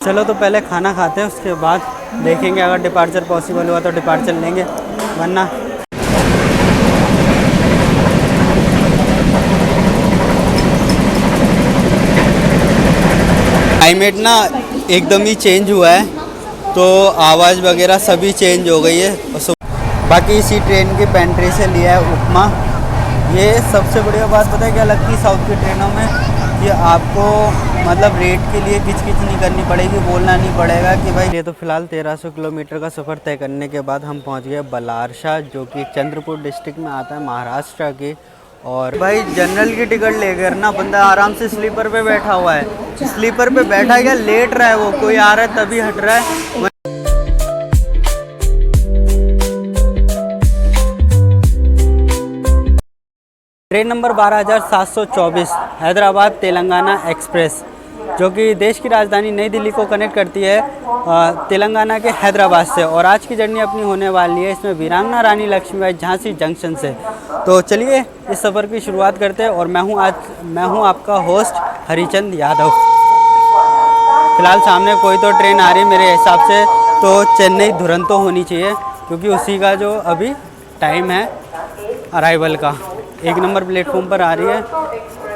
चलो तो पहले खाना खाते हैं, उसके बाद देखेंगे अगर डिपार्चर पॉसिबल हुआ तो डिपार्चर लेंगे, वरना क्लाइमेट ना एकदम ही चेंज हुआ है, तो आवाज़ वगैरह सभी चेंज हो गई है। बाकी इसी ट्रेन की पेंट्री से लिया है उपमा। ये सबसे बढ़िया बात पता है क्या लगती है साउथ की ट्रेनों में, कि आपको मतलब रेट के लिए किचकिच नहीं करनी पड़ेगी, बोलना नहीं पड़ेगा कि भाई। ये तो फिलहाल 1300 किलोमीटर का सफ़र तय करने के बाद हम पहुंच गए बलारसा, जो कि चंद्रपुर डिस्ट्रिक्ट में आता है, महाराष्ट्र की। और भाई जनरल की टिकट लेकर ना बंदा आराम से स्लीपर पे बैठा हुआ है। स्लीपर पे बैठा है क्या, लेट रहा है, वो कोई आ रहा है तभी हट रहा है। Train number 12724 Hyderabad Telangana express, जो कि देश की राजधानी नई दिल्ली को कनेक्ट करती है तेलंगाना के हैदराबाद से। और आज की जर्नी अपनी होने वाली है इसमें वीरांगना रानी लक्ष्मीबाई झांसी जंक्शन से। तो चलिए इस सफ़र की शुरुआत करते हैं। और मैं हूँ आपका होस्ट हरिचंद यादव। फ़िलहाल सामने कोई तो ट्रेन आ रही है, मेरे हिसाब से तो चेन्नई दुरंतो होनी चाहिए, क्योंकि उसी का जो अभी टाइम है अराइवल का। 1 नंबर प्लेटफॉर्म पर आ रही है।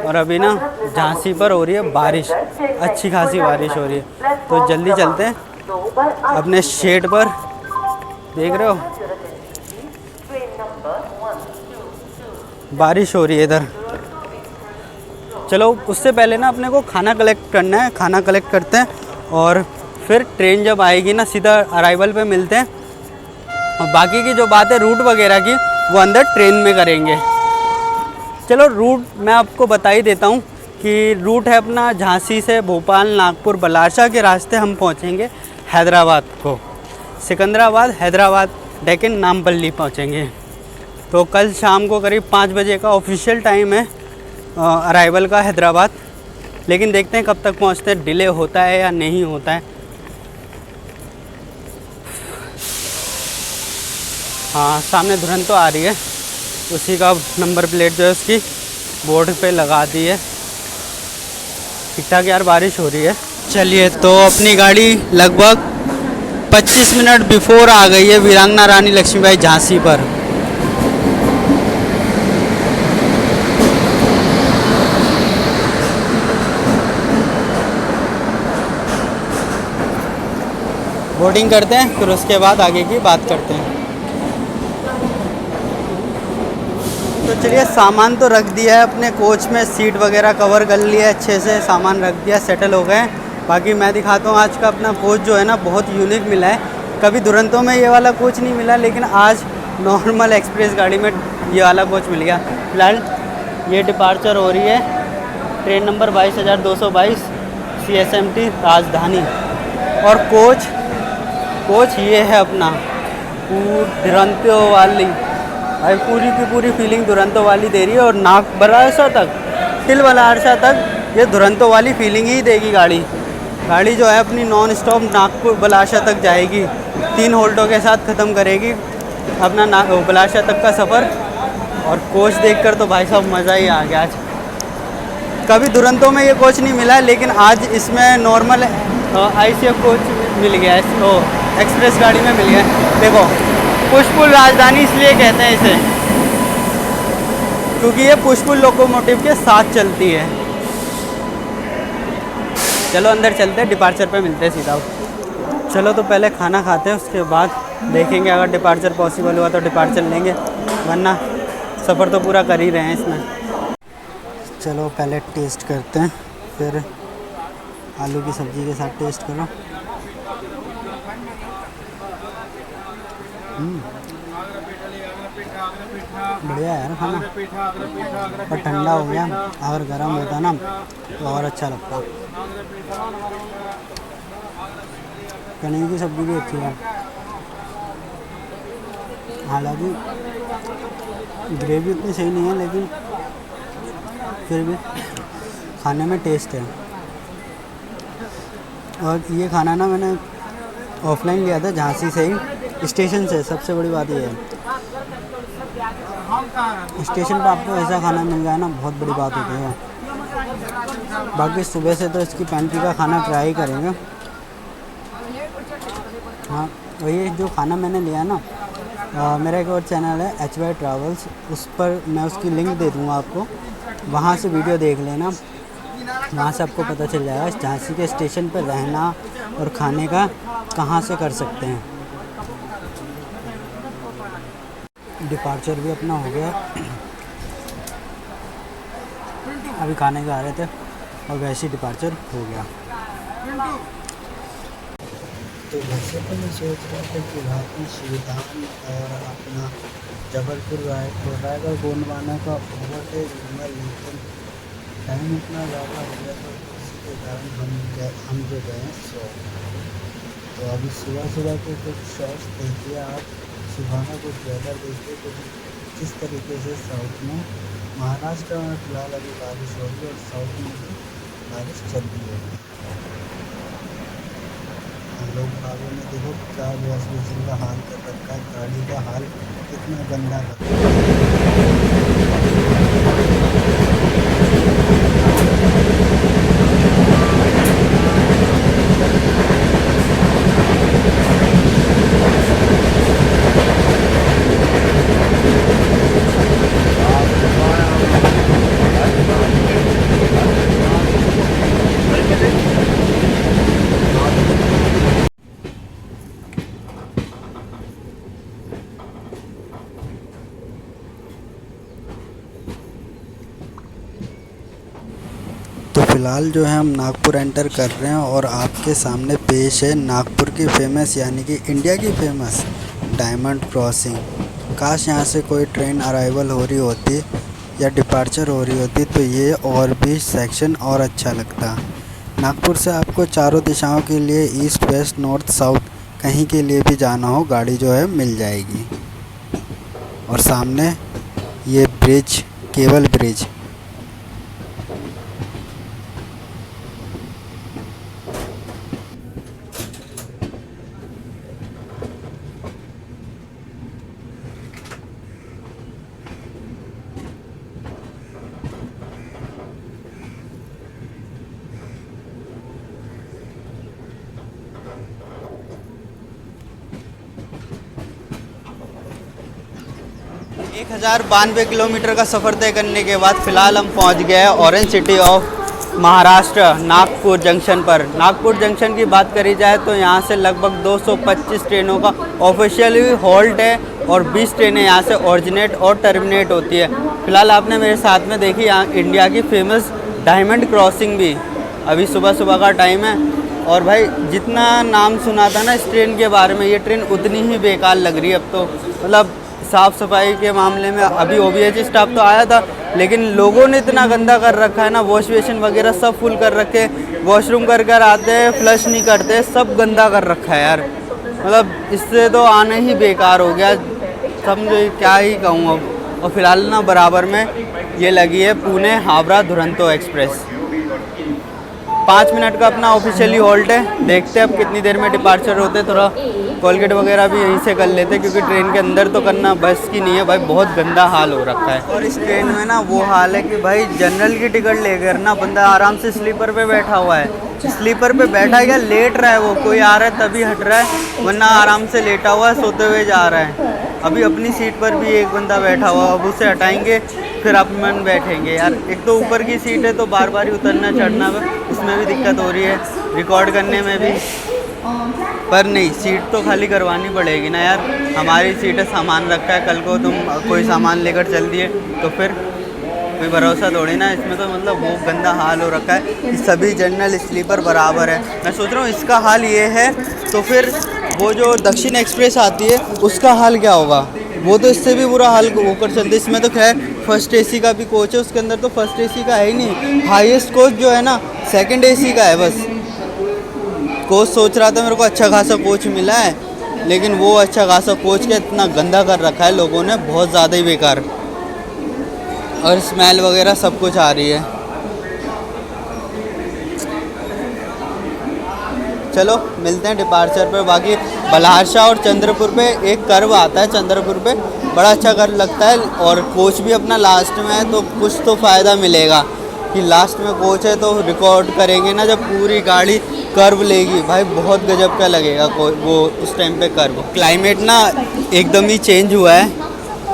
और अभी ना झांसी पर हो रही है बारिश, अच्छी खासी बारिश हो रही है, तो जल्दी चलते हैं अपने शेड पर। देख रहे हो बारिश हो रही है इधर। चलो उससे पहले ना अपने को खाना कलेक्ट करना है, खाना कलेक्ट करते हैं और फिर ट्रेन जब आएगी ना सीधा अराइवल पे मिलते हैं। और बाकी की जो बात है रूट वगैरह की, वो अंदर ट्रेन में करेंगे। चलो रूट मैं आपको बता ही देता हूँ कि रूट है अपना झांसी से भोपाल, नागपुर, बलारसा के रास्ते हम पहुँचेंगे हैदराबाद को। सिकंदराबाद, हैदराबाद, डेक्कन, नामपल्ली पहुँचेंगे। तो कल शाम को करीब 5 बजे का ऑफिशियल टाइम है अराइवल का हैदराबाद। लेकिन देखते हैं कब तक पहुँचते हैं, डिले होता है या नहीं होता है। हाँ सामने दुरंतो आ रही है, उसी का नंबर प्लेट जो है उसकी बोर्ड पे लगा दी है। ठीक ठाक यार बारिश हो रही है। चलिए तो अपनी गाड़ी लगभग 25 मिनट बिफोर आ गई है वीरांगना रानी लक्ष्मीबाई झांसी पर। बोर्डिंग करते हैं, फिर उसके बाद आगे की बात करते हैं। तो चलिए सामान तो रख दिया है अपने कोच में, सीट वगैरह कवर कर लिया है अच्छे से, सामान रख दिया, सेटल हो गए। बाकी मैं दिखाता हूँ आज का अपना कोच जो है ना, बहुत यूनिक मिला है। कभी दुरंतो में ये वाला कोच नहीं मिला, लेकिन आज नॉर्मल एक्सप्रेस गाड़ी में ये वाला कोच मिल गया। फिलहाल ये डिपार्चर हो रही है ट्रेन नंबर 22222 CSMT राजधानी। और कोच ये है अपना दुरंतो वाली, भाई पूरी की पूरी फीलिंग दुरंतो वाली दे रही है। और बलारसा तक, टिल बलारसा तक ये दुरंतो वाली फीलिंग ही देगी गाड़ी जो है अपनी नॉन स्टॉप नागपुर बलारसा तक जाएगी। 3 होल्टों के साथ ख़त्म करेगी अपना बलारसा तक का सफ़र। और कोच देखकर तो भाई साहब मज़ा ही आ गया आज। कभी दुरंतो में ये कोच नहीं मिला, लेकिन आज इसमें नॉर्मल ICF कोच मिल गया है, एक्सप्रेस गाड़ी में मिल गया। देखो पुष्पुल राजधानी इसलिए कहते हैं इसे, क्योंकि ये पुष्पुल लोकोमोटिव के साथ चलती है। चलो अंदर चलते हैं, डिपार्चर पे मिलते हैं सीधा। चलो तो पहले खाना खाते हैं, उसके बाद देखेंगे अगर डिपार्चर पॉसिबल हुआ तो डिपार्चर लेंगे, वरना सफ़र तो पूरा कर ही रहे हैं इसमें। चलो पहले टेस्ट करते हैं, फिर आलू की सब्ज़ी के साथ टेस्ट करो। बढ़िया यार खाना, पर ठंडा हो गया। अगर गर्म होता ना तो और अच्छा लगता। पनीर की सब्ज़ी भी अच्छी है, हालांकि ग्रेवी उतनी सही नहीं है, लेकिन फिर भी खाने में टेस्ट है। और ये खाना ना मैंने ऑफलाइन लिया था झांसी से ही, स्टेशन से। सबसे बड़ी बात ये है, स्टेशन पर आपको ऐसा खाना मिल जाए ना, बहुत बड़ी बात होती है। बाकी सुबह से तो इसकी पेंट्री का खाना ट्राई करेंगे, हाँ, वही जो खाना मैंने लिया ना, मेरा एक और चैनल है HY ट्रैवल्स, उस पर मैं उसकी लिंक दे दूँगा आपको, वहाँ से वीडियो देख लेना। वहाँ से आपको पता चल जाएगा झांसी के स्टेशन पर रहना और खाने का कहाँ से कर सकते हैं। डिपार्चर भी अपना हो गया, अभी खाने का आ रहे थे और वैसे डिपार्चर हो गया। तो वैसे तो मैं सोच रहा था कि रात में श्रीधाम और अपना जबलपुर रायगढ़ गोंडवाना का ओवरटेक लूँगा, लेकिन टाइम इतना ज़्यादा हो गया तो उसी के कारण हम जो गए सो। तो अभी सुबह सुबह के कुछ शॉट्स देखिए आप, सुबह का कुछ वेदर देखिए कुछ किस तरीके से साउथ में, महाराष्ट्र में फ़िलहाल अभी बारिश हो रही है और साउथ में भी बारिश चल रही है। लोग बागों में देखो क्या वॉश बेसिन का हाल कर रखा है, गाड़ी का हाल कितना गंदा कर रखा तो फ़िलहाल जो है हम नागपुर एंटर कर रहे हैं और आपके सामने पेश है नागपुर की फेमस यानी कि इंडिया की फेमस डायमंड क्रॉसिंग। काश यहाँ से कोई ट्रेन अराइवल हो रही होती या डिपार्चर हो रही होती तो ये और भी सेक्शन और अच्छा लगता। नागपुर से आपको चारों दिशाओं के लिए ईस्ट वेस्ट नॉर्थ साउथ कहीं के लिए भी जाना हो गाड़ी जो है मिल जाएगी। और सामने ये ब्रिज, केबल ब्रिज। 1092 किलोमीटर का सफ़र तय करने के बाद फ़िलहाल हम पहुंच गए हैं orange city of Maharashtra Nagpur junction पर। नागपुर जंक्शन की बात करी जाए तो यहाँ से लगभग 225 ट्रेनों का ऑफिशियली हॉल्ट है और 20 ट्रेनें यहाँ से ऑरिजिनेट और टर्मिनेट होती है। फ़िलहाल आपने मेरे साथ में देखी यहाँ इंडिया की फेमस डायमंड क्रॉसिंग भी। अभी सुबह सुबह का टाइम है और भाई जितना नाम सुना था ना इस ट्रेन के बारे में, ये ट्रेन उतनी ही बेकार लग रही है अब तो। मतलब साफ़ सफाई के मामले में अभी OBH स्टाफ तो आया था, लेकिन लोगों ने इतना गंदा कर रखा है ना, वॉश बेसिन वगैरह सब फुल कर रखे, वॉशरूम कर कर आते हैं फ्लश नहीं करते, सब गंदा कर रखा है यार। मतलब इससे तो आना ही बेकार हो गया, समझो क्या ही कहूँ अब। और फिलहाल ना बराबर में ये लगी है पुणे हावड़ा दुरंतो एक्सप्रेस। 5 मिनट का अपना ऑफिशियली हॉल्ट है, देखते हैं अब कितनी देर में डिपार्चर होते। थोड़ा कोलगेट वगैरह भी यहीं से कर लेते क्योंकि ट्रेन के अंदर तो करना बस की नहीं है भाई, बहुत गंदा हाल हो रखा है। और इस ट्रेन में ना वो हाल है कि भाई जनरल की टिकट लेकर ना बंदा आराम से स्लीपर पे बैठा हुआ है, स्लीपर पे बैठा है क्या लेट रहा है, वो कोई आ रहा है तभी हट रहा है, वरना आराम से लेटा हुआ है सोते हुए जा रहा है। अभी अपनी सीट पर भी एक बंदा बैठा हुआ, अब उसे हटाएंगे फिर अपन बैठेंगे यार। एक तो ऊपर की सीट है तो बार बार ही उतरना चढ़ना, उसमें भी दिक्कत हो रही है, रिकॉर्ड करने में भी। पर नहीं, सीट तो खाली करवानी पड़ेगी ना यार, हमारी सीट है, सामान रखा है, कल को तुम कोई सामान लेकर चल दिए तो फिर कोई भरोसा थोड़ी ना। इसमें तो मतलब वो गंदा हाल हो रखा है कि सभी जनरल स्लीपर बराबर है। मैं सोच रहा हूँ इसका हाल ये है तो फिर वो जो दक्षिण एक्सप्रेस आती है उसका हाल क्या होगा, वो तो इससे भी बुरा हाल होकर चलते। इसमें तो खैर फर्स्ट AC का भी कोच है, उसके अंदर तो फर्स्ट AC का है ही नहीं, हाईएस्ट कोच जो है ना सेकंड AC का है बस। कोच सोच रहा था मेरे को अच्छा खासा कोच मिला है, लेकिन वो अच्छा खासा कोच का इतना गंदा कर रखा है लोगों ने, बहुत ज़्यादा ही बेकार, और स्मेल वगैरह सब कुछ आ रही है। चलो मिलते हैं डिपार्चर पर। बाकी बलहारशाह और चंद्रपुर पे एक कर्व आता है, चंद्रपुर पे बड़ा अच्छा कर्व लगता है, और कोच भी अपना लास्ट में है तो कुछ तो फ़ायदा मिलेगा। कि लास्ट में कोच है तो रिकॉर्ड करेंगे ना जब पूरी गाड़ी कर्व लेगी, भाई बहुत गजब का लगेगा वो उस टाइम पे कर्व। क्लाइमेट ना एकदम ही चेंज हुआ है,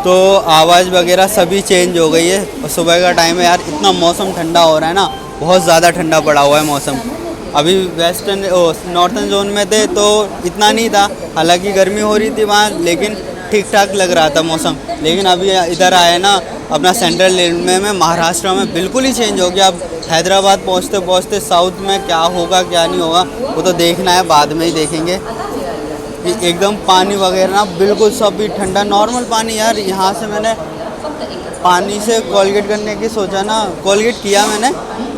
तो आवाज़ वगैरह सभी चेंज हो गई है। और सुबह का टाइम है यार, इतना मौसम ठंडा हो रहा है ना, बहुत ज़्यादा ठंडा पड़ा हुआ है मौसम। अभी नॉर्थन जोन में थे तो इतना नहीं था, हालांकि गर्मी हो रही थी वहाँ, लेकिन ठीक ठाक लग रहा था मौसम। लेकिन अभी इधर आए ना अपना सेंट्रल रेलवे में, महाराष्ट्र में बिल्कुल ही चेंज हो गया। अब हैदराबाद पहुँचते पहुँचते साउथ में क्या होगा क्या नहीं होगा वो तो देखना है, बाद में ही देखेंगे। कि एकदम पानी वगैरह ना बिल्कुल सब भी ठंडा, नॉर्मल पानी यार। यहाँ से मैंने पानी से कोलगेट करने की सोचा ना, कोलगेट किया मैंने,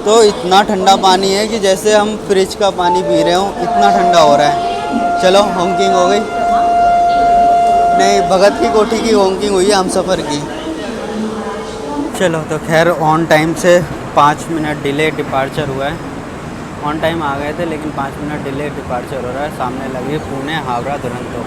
तो इतना ठंडा पानी है कि जैसे हम फ्रिज का पानी पी रहे हो, इतना ठंडा हो रहा है। चलो होंकिंग हो गई, नहीं भगत की कोठी की होंकिंग हुई है, हम सफ़र की। चलो तो खैर ऑन टाइम से 5 मिनट डिले डिपार्चर हुआ है। ऑन टाइम आ गए थे लेकिन 5 मिनट डिले डिपार्चर हो रहा है। सामने लगी पुणे हावड़ा दुरंतो।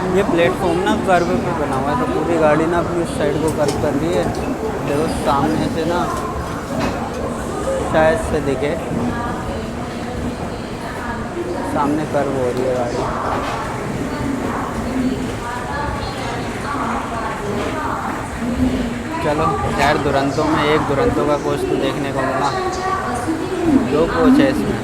ये प्लेटफॉर्म ना कर्व पे बना हुआ है, तो पूरी गाड़ी ना अपनी उस साइड को कर्व कर रही है। देखो सामने से ना शायद से दिखे, सामने कर्व हो रही है गाड़ी। चलो खैर दुरंतो में एक दुरंतो का कोच तो देखने को मिला, 2 कोच है इसमें।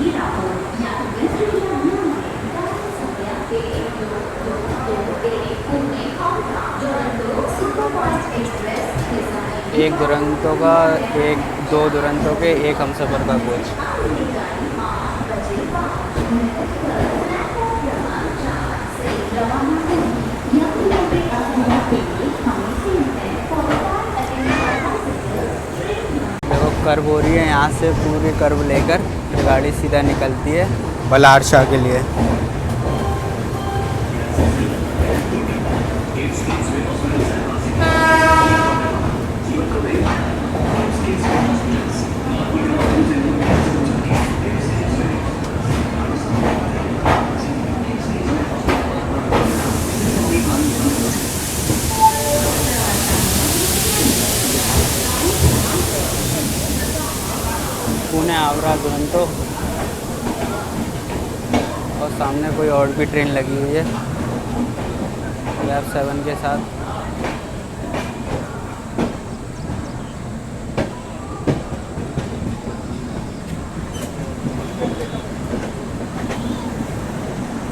एक दुरंतो का, एक 2 दुरंतो के, एक हमसफ़र का कोच। देखो कर्व हो रही है, यहाँ से पूरी कर्व लेकर गाड़ी सीधा निकलती है बलारशाह के लिए। पुणे हावड़ा दुरंतो, और सामने कोई और भी ट्रेन लगी हुई है लैब 7 के साथ।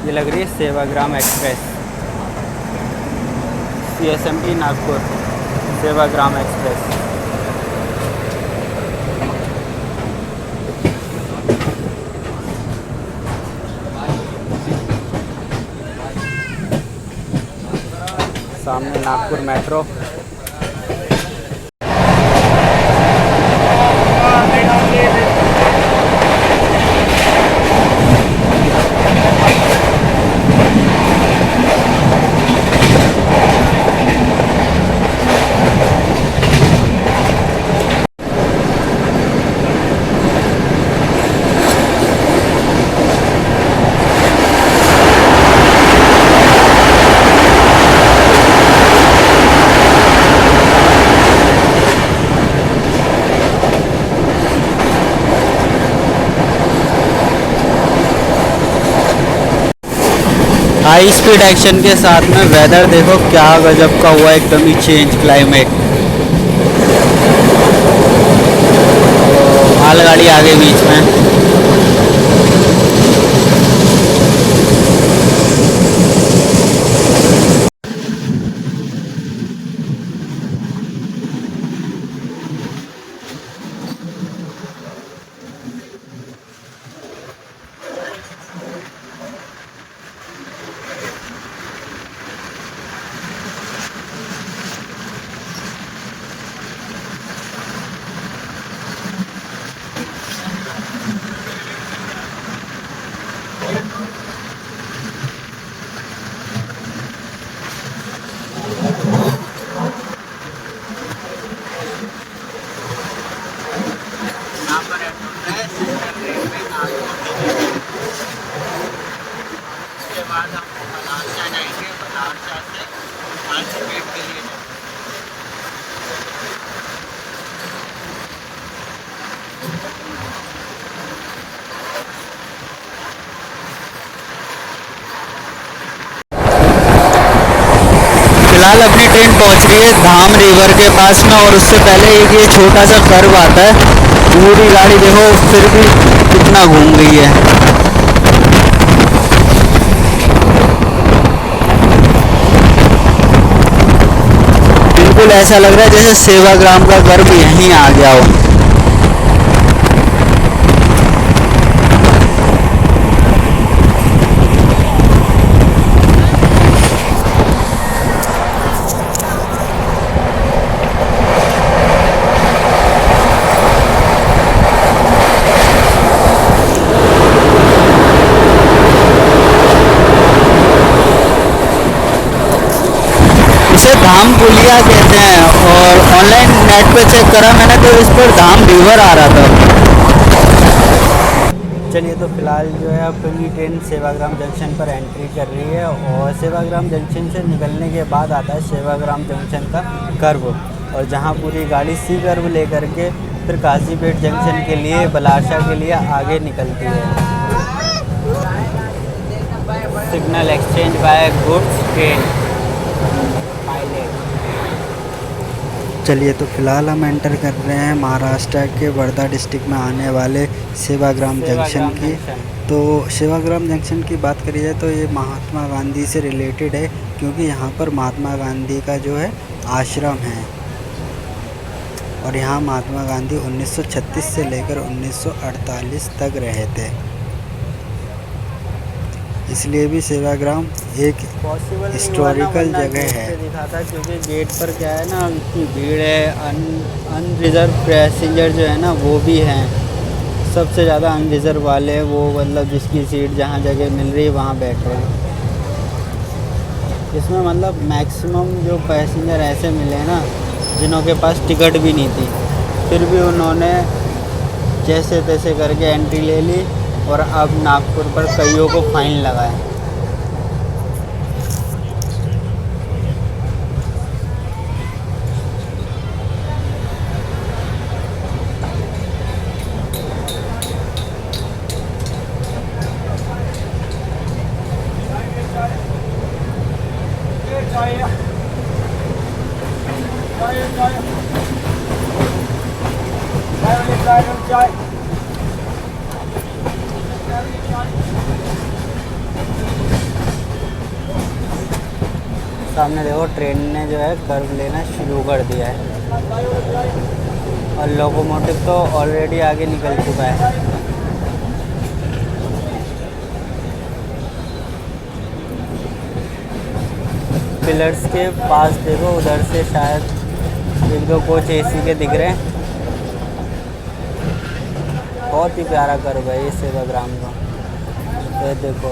ये लग रही है Sevagram express, CSMT Nagpur Sevagram express. सामने Nagpur metro. High speed action के साथ में वेदर देखो क्या गजब का हुआ, एकदम ही चेंज क्लाइमेट। मालगाड़ी आगे बीच में। फिलहाल अपनी ट्रेन पहुंच गई है धाम रिवर के पास में, और उससे पहले एक ये छोटा सा कर्व आता है। पूरी गाड़ी देखो फिर भी कितना घूम गई है। बिल्कुल ऐसा लग रहा है जैसे सेवाग्राम का कर्व यहीं आ गया हो। इसे धाम पुलिया कहते हैं, और ऑनलाइन नेट पे चेक करा मैंने तो इस पर धाम रिवर आ रहा था। चलिए, तो फिलहाल जो है अपनी ट्रेन सेवाग्राम जंक्शन पर एंट्री कर रही है, और सेवाग्राम जंक्शन से निकलने के बाद आता है सेवाग्राम जंक्शन का कर्व, और जहां पूरी गाड़ी सी कर्व लेकर के फिर काजीपेट जंक्शन के लिए, बलाशा के लिए आगे निकलती है। Signal exchange bye goods train. चलिए, तो फिलहाल हम एंटर कर रहे हैं महाराष्ट्र के वर्धा डिस्ट्रिक्ट में आने वाले सेवाग्राम जंक्शन की। तो सेवाग्राम जंक्शन की बात करी जाए तो ये महात्मा गांधी से रिलेटेड है, क्योंकि यहाँ पर महात्मा गांधी का जो है आश्रम है, और यहाँ महात्मा गांधी 1936 से लेकर 1948 तक रहे थे। इसलिए भी सेवाग्राम एक हिस्टोरिकल जगह है। दिखा था क्योंकि गेट पर क्या है ना, इतनी भीड़ है। अनरिजर्व पैसेंजर जो है ना वो भी हैं, सबसे ज़्यादा अनरिजर्व वाले, वो मतलब जिसकी सीट जहाँ जगह मिल रही है वहाँ बैठ रहे हैं। इसमें मतलब मैक्सिमम जो पैसेंजर ऐसे मिले ना जिन्हों के पास टिकट भी नहीं थी, फिर भी उन्होंने जैसे तैसे करके एंट्री ले ली, और अब नागपुर पर कईयों को फाइन लगा है। सामने देखो ट्रेन ने जो है कर्व लेना शुरू कर दिया है, और लोकोमोटिव तो ऑलरेडी आगे निकल चुका है। पिलर्स के पास देखो, उधर से शायद एक दो कोच एसी के दिख रहे हैं। बहुत ही प्यारा कर्व है ये सेवाग्राम का। ये देखो,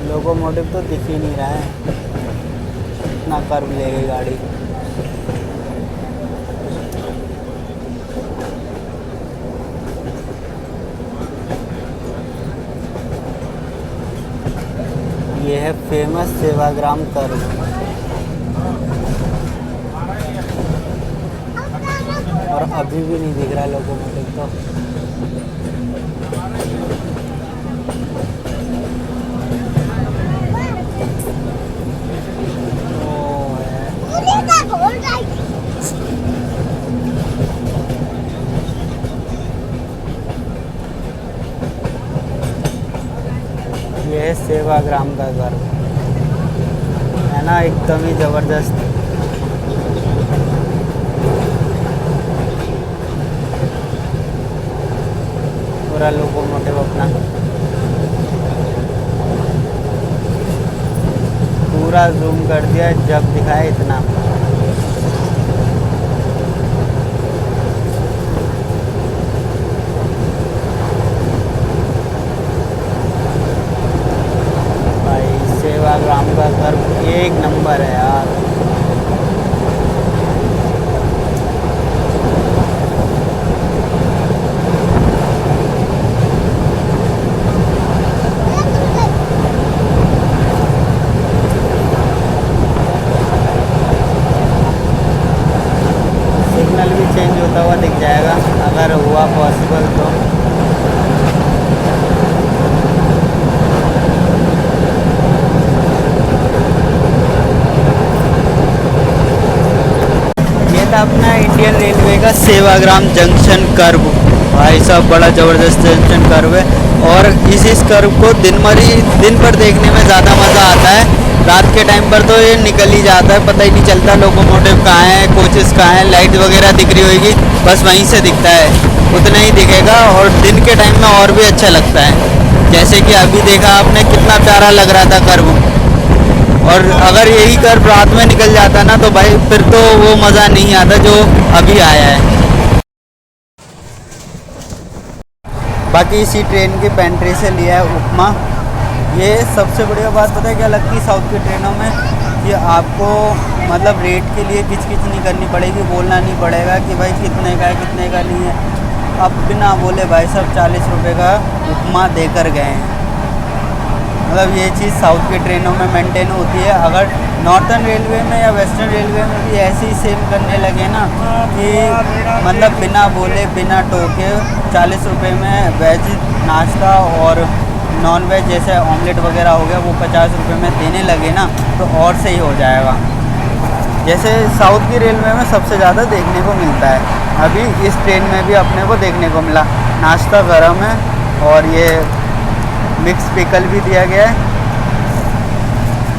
लोकोमोटिव तो दिख ही नहीं रहा है, इतना कर्व ले गई गाड़ी। ये है फेमस सेवाग्राम कर्व, और अभी भी नहीं दिख रहा लोकोमोटिव तो। ये है सेवाग्राम का घर है ना, एकदम ही ज़बरदस्त। पूरा लोकोमोटिव अपना पूरा जूम कर दिया जब दिखाए इतना। सेवाग्राम का घर एक नंबर है यार। सेवाग्राम जंक्शन कर्व, भाई साहब बड़ा ज़बरदस्त जंक्शन कर्व है। और इस कर्व को दिन पर देखने में ज़्यादा मज़ा आता है। रात के टाइम पर तो ये निकल ही जाता है, पता ही नहीं चलता लोकोमोटिव कहाँ है, कोचेस कहाँ है। लाइट वगैरह दिख रही होगी, बस वहीं से दिखता है, उतना ही दिखेगा। और दिन के टाइम में और भी अच्छा लगता है, जैसे कि अभी देखा आपने कितना प्यारा लग रहा था कर्व। और अगर यही कर्व रात में निकल जाता ना तो भाई फिर तो वो मज़ा नहीं आता जो अभी आया है। बाकी इसी ट्रेन की पेंट्री से लिया है उपमा। ये सबसे बढ़िया बात पता है क्या लगती है साउथ की ट्रेनों में, कि आपको मतलब रेट के लिए किचकिच नहीं करनी पड़ेगी, बोलना नहीं पड़ेगा कि भाई कितने का है कितने का नहीं है। अब बिना बोले भाई साहब 40 रुपये का उपमा देकर गए हैं। मतलब ये चीज़ साउथ की ट्रेनों में मेंटेन होती है। अगर नॉर्थन रेलवे में या वेस्टर्न रेलवे में भी ऐसे ही सेम करने लगे ना कि मतलब बिना बोले बिना टोके 40 रुपये में वेज नाश्ता और नॉन वेज जैसे ऑमलेट वगैरह हो गया वो 50 रुपये में देने लगे ना तो और सही हो जाएगा। जैसे साउथ की रेलवे में सबसे ज़्यादा देखने को मिलता है। अभी इस ट्रेन में भी अपने को देखने को मिला, नाश्ता गर्म है और ये मिक्स पिकल भी दिया गया है।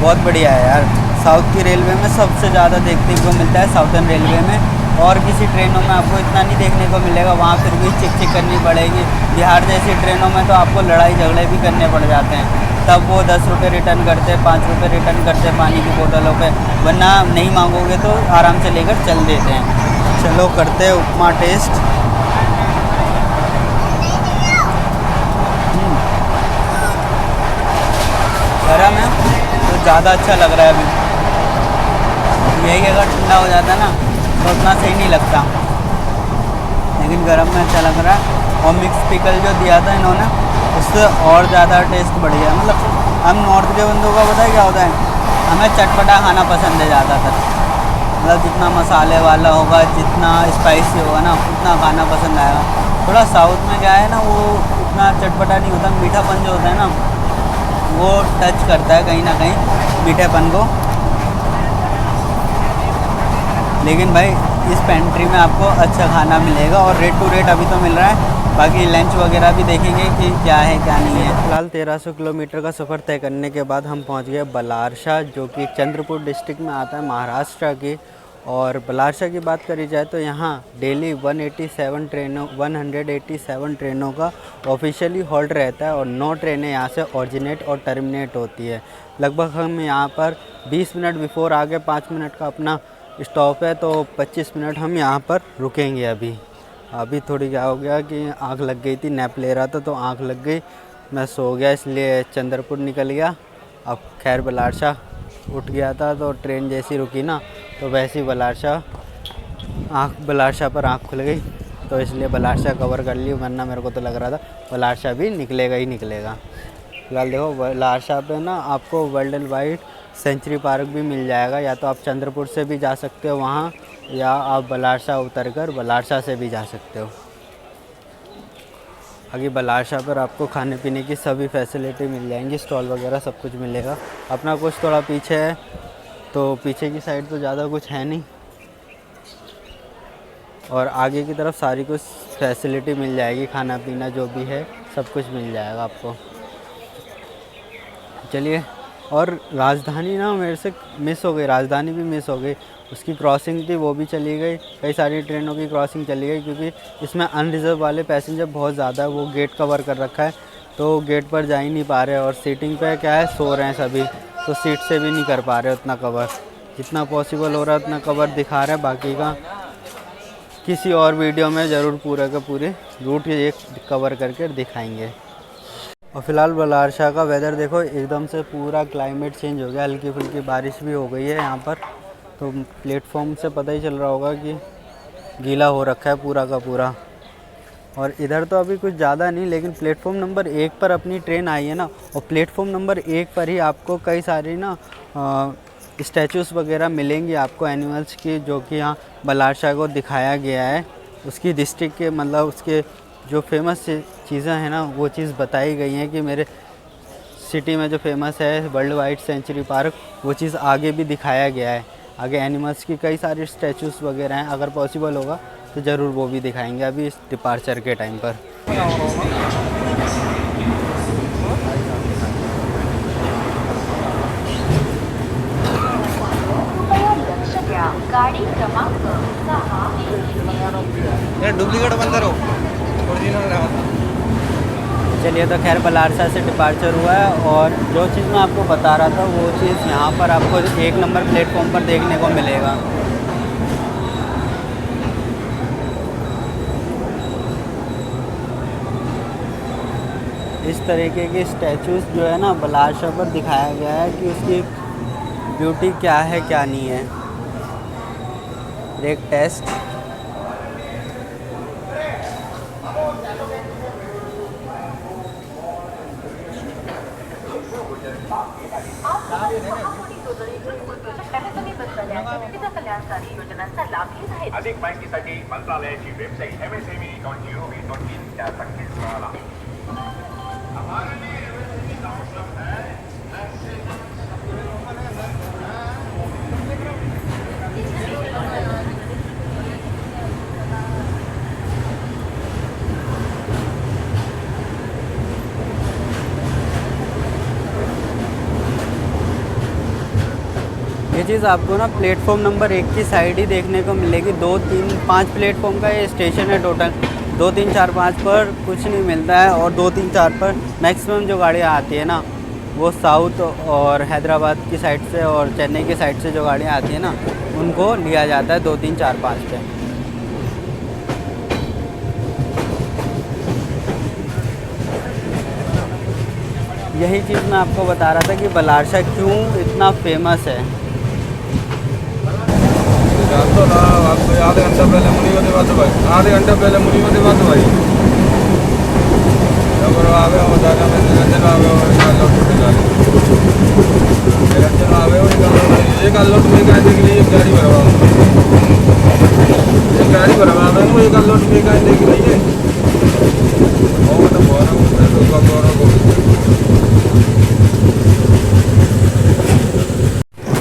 बहुत बढ़िया है यार। साउथ की रेलवे में सबसे ज़्यादा देखने को मिलता है साउथर्न रेलवे में। और किसी ट्रेनों में आपको इतना नहीं देखने को मिलेगा, वहाँ फिर भी चिक चिक करनी पड़ेगी। बिहार जैसी ट्रेनों में तो आपको लड़ाई झगड़े भी करने पड़ जाते हैं, तब वो 10 रुपये रिटर्न करते, 5 रुपये रिटर्न करते पानी की बोतलों पे, वरना नहीं मांगोगे तो आराम से लेकर चल देते हैं। चलो करते हैं उपमा टेस्ट। गरम है तो ज़्यादा अच्छा लग रहा है अभी। यही अगर ठंडा हो जाता ना तो उतना सही नहीं लगता, लेकिन गरम में अच्छा लग रहा है। और मिक्स पिकल जो दिया था इन्होंने उससे और ज़्यादा टेस्ट बढ़ गया। मतलब हम नॉर्थ के बंदों का पता है क्या होता है, हमें चटपटा खाना पसंद है ज़्यादातर। मतलब जितना मसाले वाला होगा, जितना स्पाइसी होगा ना उतना खाना पसंद आएगा। थोड़ा साउथ में क्या है ना, वो उतना चटपटा नहीं होता, मीठापन जो होता है ना वो टच करता है कहीं ना कहीं मीठेपन को। लेकिन भाई इस पेंट्री में आपको अच्छा खाना मिलेगा और रेट टू रेट अभी तो मिल रहा है। बाकी लंच वगैरह भी देखेंगे कि क्या है क्या नहीं है। फिलहाल 1300 किलोमीटर का सफ़र तय करने के बाद हम पहुंच गए बलारसा, जो कि चंद्रपुर डिस्ट्रिक्ट में आता है, महाराष्ट्र की। और बलारसा की बात करी जाए तो यहाँ डेली 187 ट्रेनों का ऑफिशियली हॉल्ट रहता है और 9 ट्रेनें यहाँ से ऑरिजिनेट और टर्मिनेट होती है। लगभग हम यहाँ पर 20 मिनट बिफोर आगे 5 मिनट का अपना स्टॉप है, तो 25 मिनट हम यहाँ पर रुकेंगे। अभी थोड़ी क्या हो गया कि आँख लग गई थी, नैप ले रहा था तो आँख लग गई, मैं सो गया, इसलिए चंद्रपुर निकल गया। अब खैर बलारसा उठ गया था, तो ट्रेन जैसी रुकी ना तो वैसी बलारसा पर आँख खुल गई, तो इसलिए बलारसा कवर कर ली। वरना मेरे को तो लग रहा था बलारसा भी निकलेगा ही निकलेगा। फिलहाल देखो बलारसा पे ना आपको वर्ल्ड वाइड सेंचुरी पार्क भी मिल जाएगा। या तो आप चंद्रपुर से भी जा सकते हो वहाँ, या आप बलारसा उतरकर बलारसा से भी जा सकते हो। आगे बलारसा पर आपको खाने पीने की सभी फैसिलिटी मिल जाएंगी, स्टॉल वगैरह सब कुछ मिलेगा। अपना कुछ थोड़ा पीछे है, तो पीछे की साइड तो ज़्यादा कुछ है नहीं, और आगे की तरफ सारी कुछ फैसिलिटी मिल जाएगी, खाना पीना जो भी है सब कुछ मिल जाएगा आपको। चलिए, और राजधानी ना मेरे से मिस हो गई, राजधानी भी मिस हो गई। उसकी क्रॉसिंग थी वो भी चली गई, कई सारी ट्रेनों की क्रॉसिंग चली गई, क्योंकि इसमें अनरिजर्व वाले पैसेंजर बहुत ज़्यादा है। वो गेट कवर कर रखा है तो गेट पर जा ही नहीं पा रहे, और सीटिंग पे क्या है सो रहे हैं सभी, तो सीट से भी नहीं कर पा रहे उतना कवर। जितना पॉसिबल हो रहा है उतना कवर दिखा रहे हैं, बाकी का किसी और वीडियो में ज़रूर पूरा का पूरे रूट एक कवर करके दिखाएंगे। और फिलहाल बलारसा का वेदर देखो, एकदम से पूरा क्लाइमेट चेंज हो गया, हल्की फुल्की बारिश भी हो गई है यहाँ पर। तो प्लेटफॉर्म से पता ही चल रहा होगा कि गीला हो रखा है पूरा का पूरा। और इधर तो अभी कुछ ज़्यादा नहीं, लेकिन प्लेटफॉर्म नंबर 1 पर अपनी ट्रेन आई है ना, और प्लेटफॉर्म नंबर 1 पर ही आपको कई सारी ना स्टैचूज़ वगैरह मिलेंगी आपको एनिमल्स की, जो कि यहाँ बलारसा को दिखाया गया है। उसकी डिस्ट्रिक्ट के मतलब उसके जो फेमस चीज़ें हैं ना वो चीज़ बताई गई हैं कि मेरे सिटी में जो फेमस है वर्ल्ड वाइड सेंचुरी पार्क, वो चीज़ आगे भी दिखाया गया है। आगे एनिमल्स की कई सारी स्टैचूज वगैरह हैं, अगर पॉसिबल होगा तो ज़रूर वो भी दिखाएंगे अभी इस डिपार्चर के टाइम पर। गाडी क्रमांक 6 डुप्लिकेट बंदर हो, ओरिजिनल रहा। चलिए, तो खैर बलारसा से डिपार्चर हुआ है और जो चीज़ मैं आपको बता रहा था वो चीज़ यहाँ पर आपको 1 नंबर प्लेटफॉर्म पर देखने को मिलेगा। इस तरीके के स्टैचूज़ जो है ना बलारसा पर दिखाया गया है कि उसकी ब्यूटी क्या है क्या नहीं है। Break test. योजनांचा लाभ घेत आहेत। अधिक माहितीसाठी मंत्रालयाची वेबसाईट msme.gov.in या संकेतस्थळाला ये चीज़ आपको ना प्लेटफॉर्म नंबर 1 की साइड ही देखने को मिलेगी। 2, 3, 5 प्लेटफॉर्म का ये स्टेशन है टोटल। 2, 3, 4, 5 पर कुछ नहीं मिलता है और 2, 3, 4 पर मैक्सिमम जो गाड़ियाँ आती है ना वो साउथ और हैदराबाद की साइड से और चेन्नई की साइड से जो गाड़ियाँ आती हैं ना उनको लिया जाता है 2, 3, 4, 5 पे। यही चीज़ मैं आपको बता रहा था कि बलारसा क्यों इतना फेमस है। आधे घंटा पहले मुनीवती बात भाई, आधे घंटा पहले मुनीवती बात भाई आवे हो जाएगा। मैं निरंजन आवे हो निकाल लो निरंजन आवे हो निकाल लो तुम्हें कहने के लिए एक गाड़ी भरवा एक लोट में कहने के लिए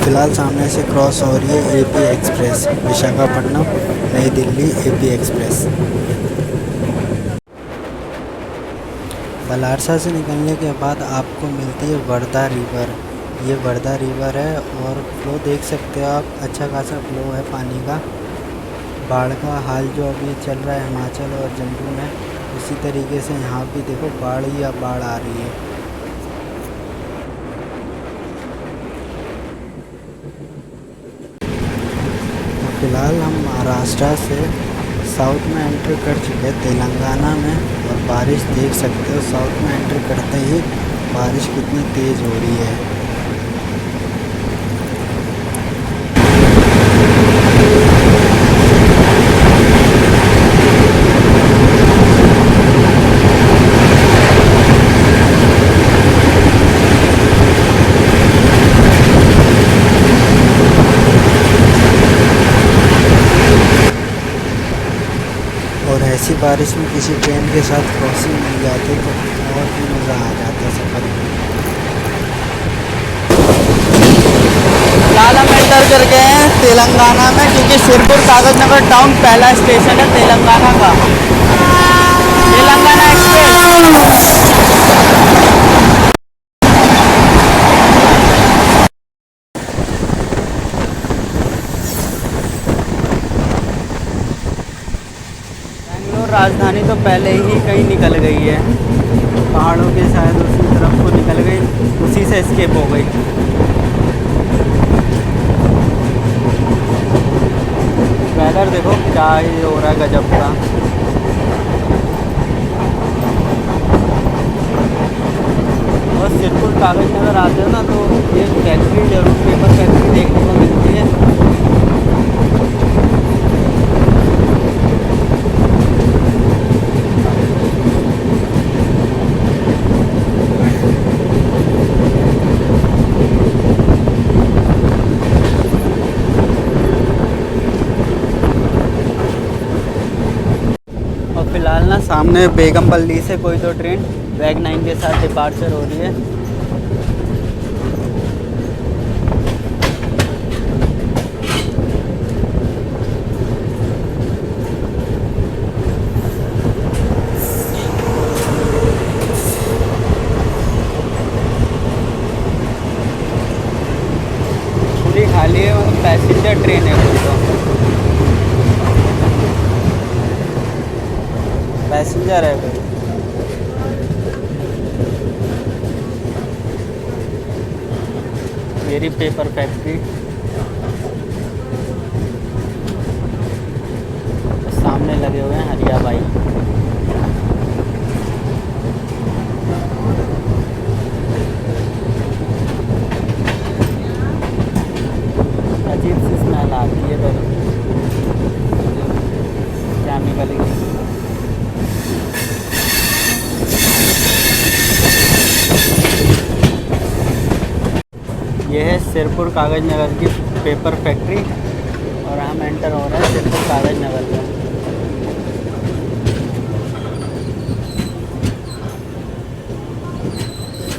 फिलहाल सामने से क्रॉस हो रही है एपी एक्सप्रेस, विशाखापट्टनम नई दिल्ली एपी एक्सप्रेस। बलारसा से निकलने के बाद आपको मिलती है वर्धा रिवर। ये वर्धा रिवर है और फ्लो देख सकते हो आप, अच्छा खासा फ्लो है पानी का। बाढ़ का हाल जो अभी चल रहा है हिमाचल और जम्मू में, उसी तरीके से यहाँ भी देखो बाढ़ ही बाढ़ आ रही है। फ़िलहाल हम महाराष्ट्र से साउथ में एंट्री कर चुके हैं तेलंगाना में, और बारिश देख सकते हो साउथ में एंट्री करते ही बारिश कितनी तेज़ हो रही है। और ऐसी बारिश में किसी ट्रेन के साथ क्रॉसिंग मिल जाती तो और भी मज़ा आ जाता सफ़र में। फिलहाल हम एंटर कर गए हैं तेलंगाना में, क्योंकि सिरपुर कागजनगर टाउन पहला स्टेशन है तेलंगाना का। तेलंगाना एक्सप्रेस। राजधानी तो पहले ही कहीं निकल गई है, पहाड़ों के शायद उसी तरफ को निकल गई, उसी से एस्केप हो गई। वेदर देखो क्या ही हो रहा है गजब का। और सिरपुर कागज नगर आते हो ना तो ये फैक्ट्री जरूर, पेपर फैक्ट्री देखने को मिलती है। फिलहाल ना सामने बेगमपल्ली से कोई तो ट्रेन वैग 9 के साथ डिपार्चर हो रही है। पैसेंजर है कोई। मेरी पेपर फैक्ट्री सामने लगे हुए हैं हरिया भाई। अजीब सी स्मेल आती है तो केमिकल की। ये है सिरपुर कागज़ नगर की पेपर फैक्ट्री और हम एंटर हो रहे हैं सिरपुर कागज़ नगर में।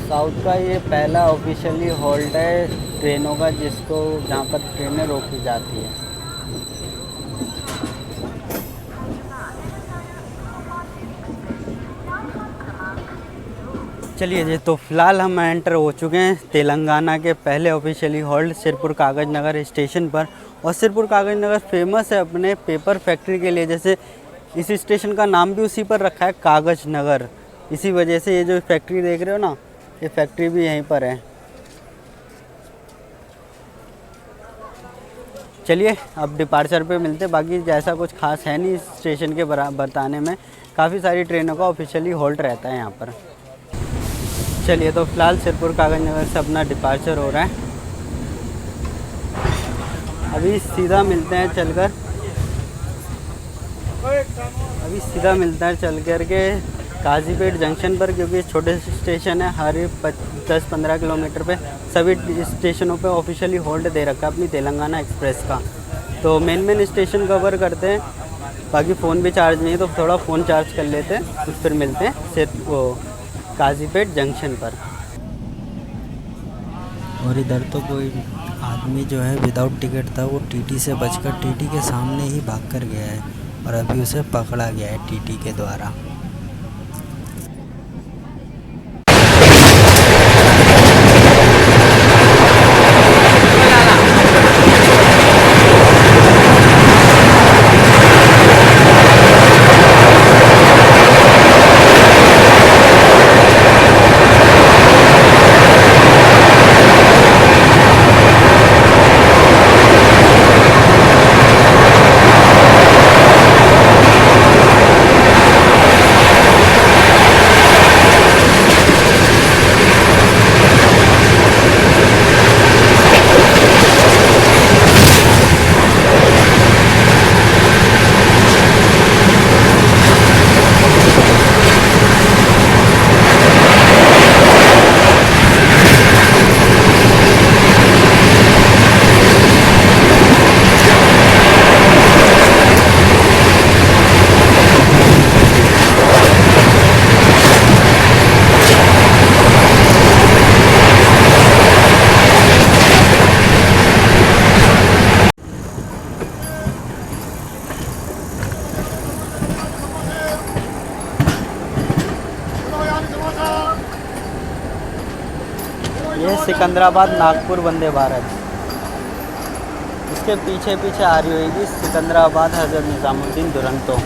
साउथ का ये पहला ऑफिशियली हॉल्ट है ट्रेनों का, जिसको जहाँ पर ट्रेनें रोकी जाती है। चलिए जी, तो फ़िलहाल हम एंटर हो चुके हैं तेलंगाना के पहले ऑफिशियली हॉल्ट सिरपुर कागज़ नगर स्टेशन पर। और सिरपुर कागज़ नगर फेमस है अपने पेपर फैक्ट्री के लिए, जैसे इस स्टेशन का नाम भी उसी पर रखा है कागज़ नगर। इसी वजह से ये जो फैक्ट्री देख रहे हो ना, ये फैक्ट्री भी यहीं पर है। चलिए अब डिपार्चर पे मिलते, बाकी जैसा कुछ खास है नहीं इस स्टेशन के बताने में। काफ़ी सारी ट्रेनों का ऑफिशियली हॉल्ट रहता है यहाँ पर। चलिए तो फ़िलहाल सिरपुर कागज़ नगर से अपना डिपार्चर हो रहा है। अभी सीधा मिलते हैं चलकर, चल कर के काजीपेट जंक्शन पर, क्योंकि छोटे स्टेशन है। हर 10-15 किलोमीटर पे सभी स्टेशनों पे ऑफिशियली होल्ड दे रखा है अपनी तेलंगाना एक्सप्रेस का। तो मेन स्टेशन कवर करते हैं, बाकी फ़ोन भी चार्ज नहीं है तो थोड़ा फ़ोन चार्ज कर लेते हैं, फिर मिलते हैं सिर्फ वो काजीपेट जंक्शन पर। और इधर तो कोई आदमी जो है विदाउट टिकट था, वो टीटी से बचकर टीटी के सामने ही भाग कर गया है और अभी उसे पकड़ा गया है टीटी के द्वारा। ये सिकंदराबाद नागपुर वंदे भारत, इसके पीछे पीछे आ रही होगी सिकंदराबाद हज़रत निज़ामुद्दीन दुरंतो।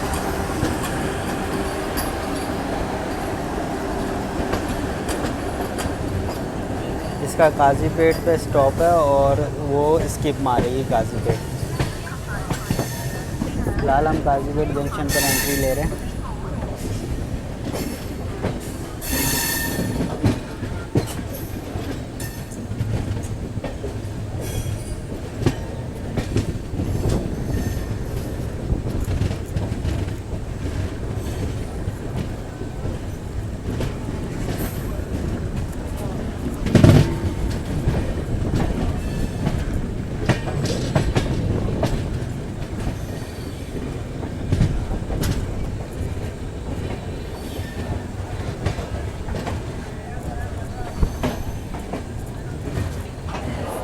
इसका काजीपेट पे स्टॉप है और वो स्किप मारेगी काजीपेट। फिलहाल हम काजीपेट जंक्शन पर एंट्री ले रहे हैं।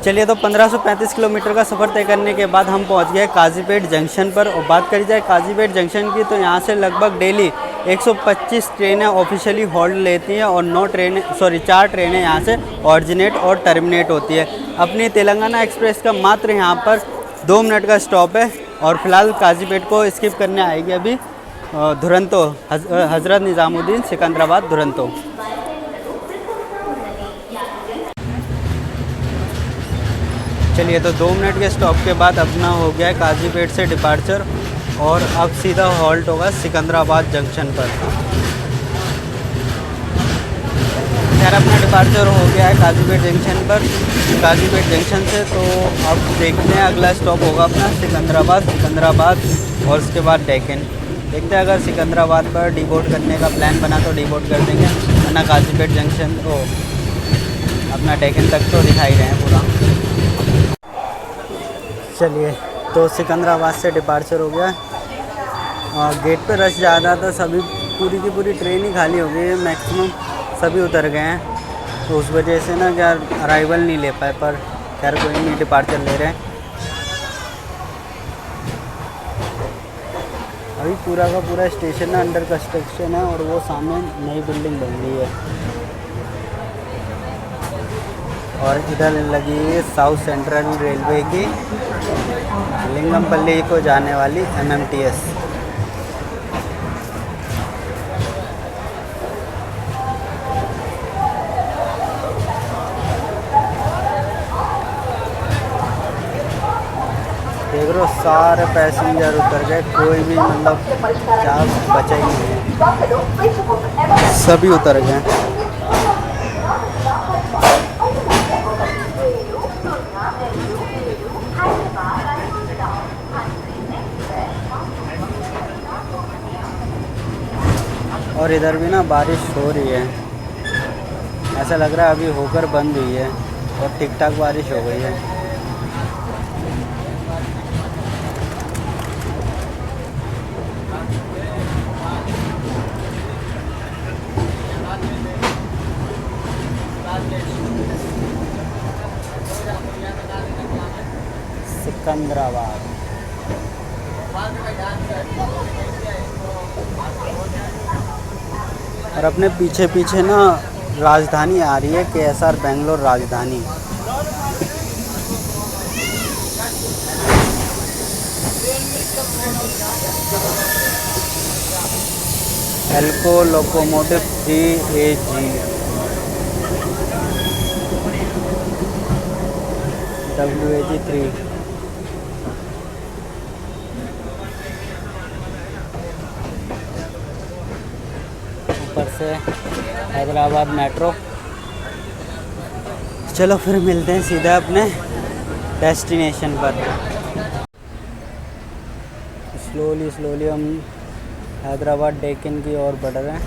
चलिए तो 1535 किलोमीटर का सफ़र तय करने के बाद हम पहुंच गए काजीपेट जंक्शन पर। और बात करी जाए काजीपेट जंक्शन की, तो यहाँ से लगभग डेली 125 ट्रेनें ऑफिशियली होल्ड लेती हैं और 4 ट्रेनें यहाँ से ऑरिजिनेट और टर्मिनेट होती है। अपनी तेलंगाना एक्सप्रेस का मात्र यहाँ पर 2 मिनट का स्टॉप है और फिलहाल काजीपेट को स्किप करने आएगी अभी दुरंतो हज़रत निज़ामुद्दीन सिकंदराबाद दुरंतो। चलिए, तो 2 मिनट के स्टॉप के बाद अपना हो गया है काजीपेट से डिपार्चर और अब सीधा हॉल्ट होगा सिकंदराबाद जंक्शन पर। खैर, अपना डिपार्चर हो गया है काजीपेट जंक्शन पर, काजीपेट जंक्शन से। तो अब देखते हैं अगला स्टॉप होगा अपना सिकंदराबाद और उसके बाद डेक्कन। देखते हैं, अगर सिकंदराबाद पर डीबोर्ड करने का प्लान बना तो डीबोर्ड कर देंगे, वरना काजीपेट जंक्शन अपना डेक्कन तक तो दिखाई रहे हैं पूरा। चलिए, तो सिकंदराबाद से डिपार्चर हो गया और गेट पे रश ज़्यादा था, सभी पूरी की पूरी ट्रेन ही खाली हो गई है, मैक्सिमम सभी उतर गए हैं। तो उस वजह से ना क्या अराइवल नहीं ले पाए, पर खैर कोई नहीं, डिपार्चर ले रहे हैं। अभी पूरा का पूरा स्टेशन है अंडर कंस्ट्रक्शन है और वो सामने नई बिल्डिंग बन रही है। और इधर लगी है साउथ सेंट्रल रेलवे की लिंगमपल्ली को जाने वाली MMTS। देख रहे हो, सारे पैसेंजर उतर गए, कोई भी मतलब क्या बचा ही नहीं है, सभी उतर गए। और इधर भी ना बारिश हो रही है, ऐसा लग रहा है अभी होकर बंद हुई है और ठीक ठाक बारिश हो गई है। सिकंदराबाद। और अपने पीछे पीछे ना राजधानी आ रही है, KSR बेंगलोर राजधानी। एल्को लोकोमोटिव 3AG WAG 3। ऊपर से हैदराबाद मेट्रो। चलो फिर मिलते हैं सीधा अपने डेस्टिनेशन पर। स्लोली हम हैदराबाद डेक्कन की ओर बढ़ रहे हैं।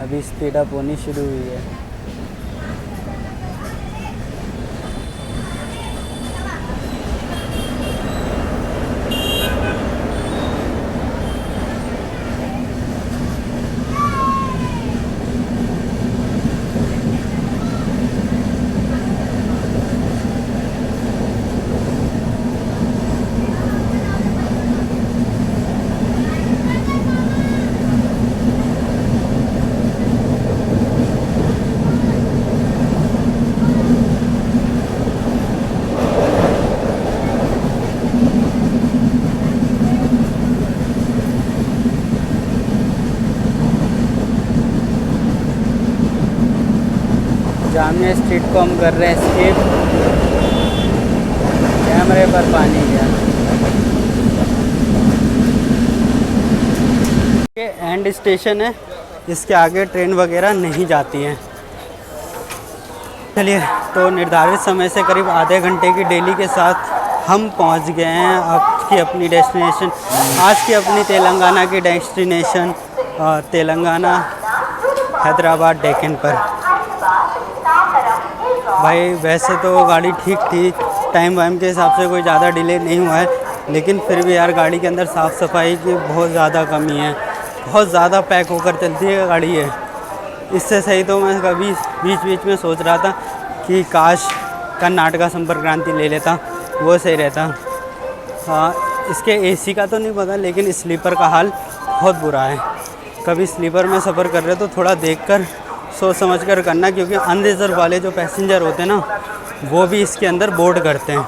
अभी स्पीड अप होनी शुरू हुई है। जामिया स्ट्रीट को हम कर रहे हैं स्किप। कैमरे पर पानी गया। ये एंड स्टेशन है, इसके आगे ट्रेन वगैरह नहीं जाती हैं। चलिए, तो निर्धारित समय से करीब आधे घंटे की देरी के साथ हम पहुंच गए हैं आज की अपनी डेस्टिनेशन, आज की अपनी तेलंगाना की डेस्टिनेशन तेलंगाना हैदराबाद डेक्कन पर। भाई वैसे तो गाड़ी ठीक थी, टाइम वाइम के हिसाब से कोई ज़्यादा डिले नहीं हुआ है, लेकिन फिर भी यार गाड़ी के अंदर साफ़ सफाई की बहुत ज़्यादा कमी है, बहुत ज़्यादा पैक होकर चलती है गाड़ी है। इससे सही तो मैं कभी बीच बीच में सोच रहा था कि काश कर्नाटका संपर्क क्रांति ले लेता, वो सही रहता। हाँ, इसके एसी का तो नहीं पता, लेकिन स्लीपर का हाल बहुत बुरा है। कभी स्लीपर में सफ़र कर रहे तो थोड़ा देखकर सोच समझ कर करना, क्योंकि अनरिजर्व वाले जो पैसेंजर होते हैं ना, वो भी इसके अंदर बोर्ड करते हैं।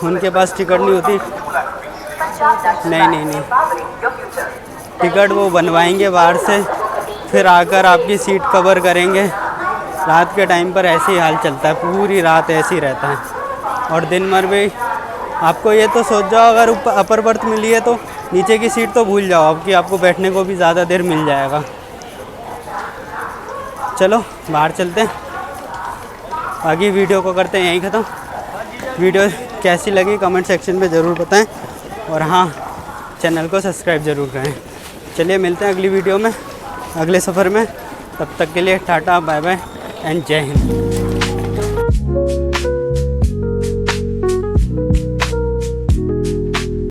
उनके पास टिकट नहीं होती, नहीं टिकट वो बनवाएंगे बाहर से, फिर आकर आपकी सीट कवर करेंगे। रात के टाइम पर ऐसे ही हाल चलता है, पूरी रात ऐसे ही रहता है। और दिन भर भी आपको ये तो सोच जाओ, अगर ऊपर अपर बर्थ मिली है तो नीचे की सीट तो भूल जाओ अब कि आपको बैठने को भी ज़्यादा देर मिल जाएगा। चलो बाहर चलते हैं, बाकी वीडियो को करते हैं यहीं ख़त्म। वीडियो कैसी लगी कमेंट सेक्शन में ज़रूर बताएं, और हाँ, चैनल को सब्सक्राइब ज़रूर करें। चलिए मिलते हैं अगली वीडियो में, अगले सफ़र में। तब तक के लिए टाटा, बाय बाय एंड जय हिंद।